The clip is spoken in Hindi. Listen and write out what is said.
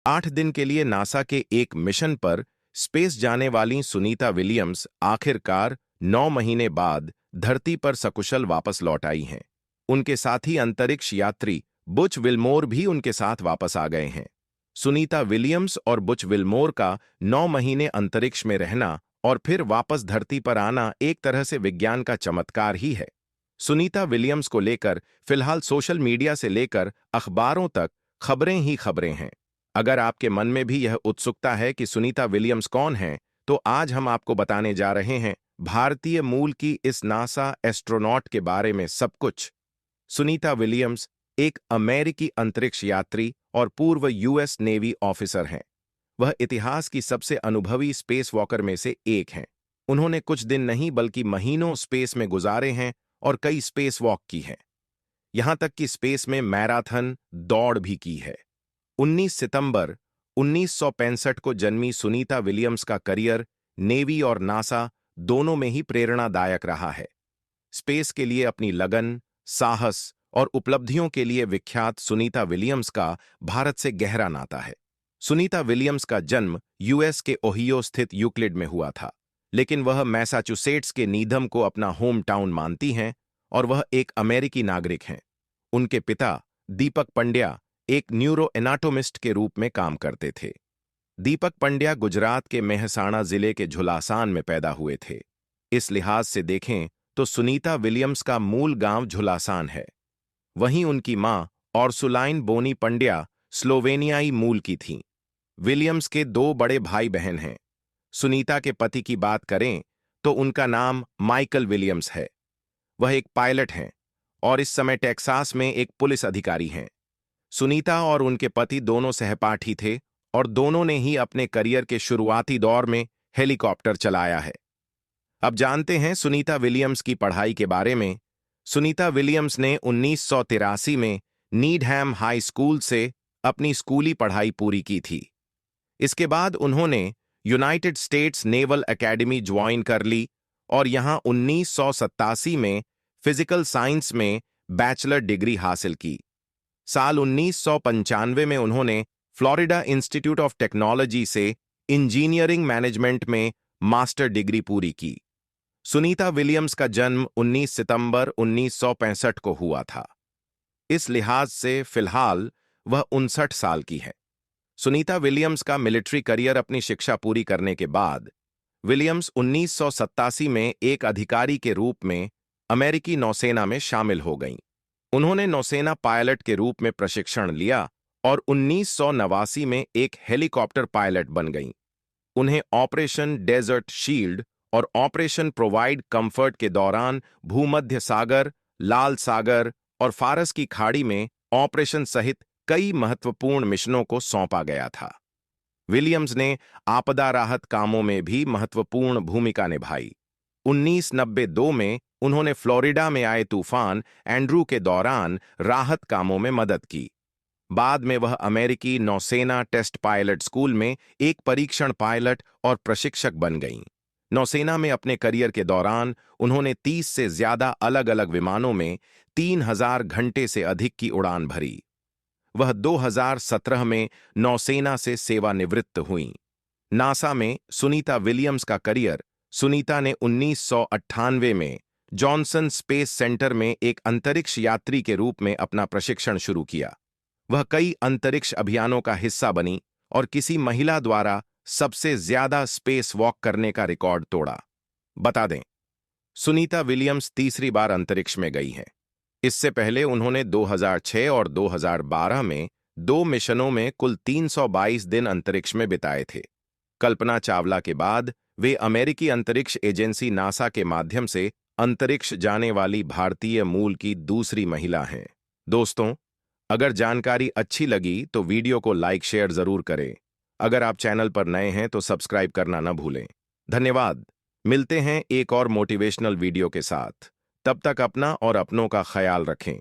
8 दिन के लिए नासा के एक मिशन पर स्पेस जाने वाली सुनीता विलियम्स आखिरकार 9 महीने बाद धरती पर सकुशल वापस लौट आई हैं। उनके साथी अंतरिक्ष यात्री बुच विल्मोर भी उनके साथ वापस आ गए हैं। सुनीता विलियम्स और बुच विल्मोर का 9 महीने अंतरिक्ष में रहना और फिर वापस धरती पर आना एक तरह से विज्ञान का चमत्कार ही है। सुनीता विलियम्स को लेकर फिलहाल सोशल मीडिया से लेकर अखबारों तक खबरें ही खबरें हैं। अगर आपके मन में भी यह उत्सुकता है कि सुनीता विलियम्स कौन हैं, तो आज हम आपको बताने जा रहे हैं भारतीय मूल की इस नासा एस्ट्रोनॉट के बारे में सब कुछ। सुनीता विलियम्स एक अमेरिकी अंतरिक्ष यात्री और पूर्व यूएस नेवी ऑफिसर हैं। वह इतिहास की सबसे अनुभवी स्पेस वॉकर में से एक हैं। उन्होंने कुछ दिन नहीं बल्कि महीनों स्पेस में गुजारे हैं और कई स्पेस वॉक की हैं। यहां तक कि स्पेस में मैराथन दौड़ भी की है। 19 सितंबर 1965 को जन्मी सुनीता विलियम्स का करियर नेवी और नासा दोनों में ही प्रेरणादायक रहा है। स्पेस के लिए अपनी लगन, साहस और उपलब्धियों के लिए विख्यात सुनीता विलियम्स का भारत से गहरा नाता है। सुनीता विलियम्स का जन्म यूएस के ओहियो स्थित यूक्लिड में हुआ था, लेकिन वह मैसाचुसेट्स के नीधम को अपना होम टाउन मानती हैं और वह एक अमेरिकी नागरिक हैं। उनके पिता दीपक पंड्या एक न्यूरो एनाटोमिस्ट के रूप में काम करते थे। दीपक पंड्या गुजरात के मेहसाणा जिले के झुलासान में पैदा हुए थे। इस लिहाज से देखें तो सुनीता विलियम्स का मूल गांव झुलासान है। वहीं उनकी मां ऑर्सुलाइन बोनी पंड्या स्लोवेनियाई मूल की थीं। विलियम्स के 2 बड़े भाई बहन हैं। सुनीता के पति की बात करें तो उनका नाम माइकल विलियम्स है। वह एक पायलट हैं और इस समय टेक्सास में एक पुलिस अधिकारी हैं। सुनीता और उनके पति दोनों सहपाठी थे और दोनों ने ही अपने करियर के शुरुआती दौर में हेलीकॉप्टर चलाया है। अब जानते हैं सुनीता विलियम्स की पढ़ाई के बारे में। सुनीता विलियम्स ने 1983 में नीडहैम हाई स्कूल से अपनी स्कूली पढ़ाई पूरी की थी। इसके बाद उन्होंने United states naval academy join कर ली और यहां 1987 में फिजिकल साइंस में बैचलर डिग्री हासिल की। साल 1995 में उन्होंने फ्लोरिडा इंस्टीट्यूट ऑफ टेक्नोलॉजी से इंजीनियरिंग मैनेजमेंट में मास्टर डिग्री पूरी की। सुनीता विलियम्स का जन्म 19 सितंबर 1965 को हुआ था। इस लिहाज से फिलहाल वह 59 साल की है। सुनीता विलियम्स का मिलिट्री करियर अपनी शिक्षा पूरी करने के बाद विलियम्स 1987 में एक अधिकारी के रूप में अमेरिकी नौसेना में शामिल हो गईं। उन्होंने नौसेना पायलट के रूप में प्रशिक्षण लिया और 1989 में एक हेलीकॉप्टर पायलट बन गईं। उन्हें ऑपरेशन डेजर्ट शील्ड और ऑपरेशन प्रोवाइड कंफर्ट के दौरान भूमध्य सागर, लाल सागर और फारस की खाड़ी में ऑपरेशन सहित कई महत्वपूर्ण मिशनों को सौंपा गया था। विलियम्स ने आपदा राहत कामों में भी महत्वपूर्ण भूमिका निभाई। 1992 में उन्होंने फ्लोरिडा में आए तूफान एंड्रू के दौरान राहत कामों में मदद की। बाद में वह अमेरिकी नौसेना टेस्ट पायलट स्कूल में एक परीक्षण पायलट और प्रशिक्षक बन गईं। नौसेना में अपने करियर के दौरान उन्होंने 30 से ज्यादा अलग-अलग विमानों में 3000 घंटे से अधिक की उड़ान भरी। वह 2017 में नौसेना से सेवानिवृत्त हुईं। नासा में सुनीता विलियम्स का करियर सुनीता ने 1998 में जॉनसन स्पेस सेंटर में एक अंतरिक्ष यात्री के रूप में अपना प्रशिक्षण शुरू किया। वह कई अंतरिक्ष अभियानों का हिस्सा बनी और किसी महिला द्वारा सबसे ज्यादा स्पेस वॉक करने का रिकॉर्ड तोड़ा। बता दें, सुनीता विलियम्स तीसरी बार अंतरिक्ष में गई हैं। इससे पहले उन्होंने 2006 और 2012 में 2 मिशनों में कुल 322 दिन अंतरिक्ष में बिताए थे। कल्पना चावला के बाद वे अमेरिकी अंतरिक्ष एजेंसी नासा के माध्यम से अंतरिक्ष जाने वाली भारतीय मूल की दूसरी महिला हैं। दोस्तों, अगर जानकारी अच्छी लगी तो वीडियो को लाइक शेयर जरूर करें। अगर आप चैनल पर नए हैं तो सब्सक्राइब करना न भूलें। धन्यवाद। मिलते हैं एक और मोटिवेशनल वीडियो के साथ। तब तक अपना और अपनों का ख्याल रखें।